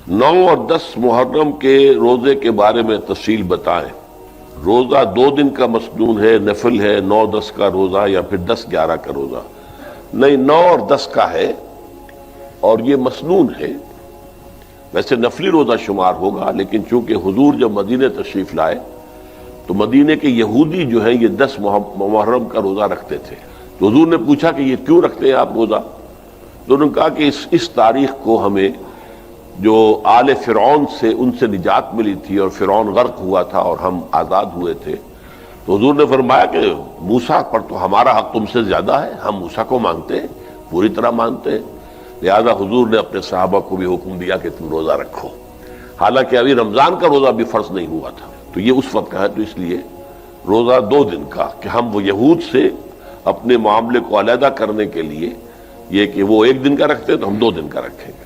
9 اور 10 محرم کے روزے کے بارے میں تفصیل بتائیں۔ روزہ 2 دن کا مسنون ہے، نفل ہے، 9-10 کا روزہ یا پھر 10-11 کا روزہ؟ نہیں، 9 اور 10 کا ہے اور یہ مسنون ہے۔ ویسے نفلی روزہ شمار ہوگا، لیکن چونکہ حضور جب مدینہ تشریف لائے تو مدینہ کے یہودی جو ہیں یہ 10 محرم کا روزہ رکھتے تھے۔ تو حضور نے پوچھا کہ یہ کیوں رکھتے ہیں آپ روزہ؟ تو انہوں نے کہا کہ اس تاریخ کو ہمیں جو آل فرعون سے ان سے نجات ملی تھی اور فرعون غرق ہوا تھا اور ہم آزاد ہوئے تھے، تو حضور نے فرمایا کہ موسیٰ پر تو ہمارا حق تم سے زیادہ ہے، ہم موسیٰ کو مانتے ہیں، پوری طرح مانتے ہیں، لہذا حضور نے اپنے صحابہ کو بھی حکم دیا کہ تم روزہ رکھو، حالانکہ ابھی رمضان کا روزہ بھی فرض نہیں ہوا تھا۔ تو یہ اس وقت کا ہے، تو اس لیے روزہ 2 دن کا کہ ہم وہ یہود سے اپنے معاملے کو علیحدہ کرنے کے لیے یہ کہ وہ 1 دن کا رکھتے ہیں تو ہم 2 دن کا رکھیں گے۔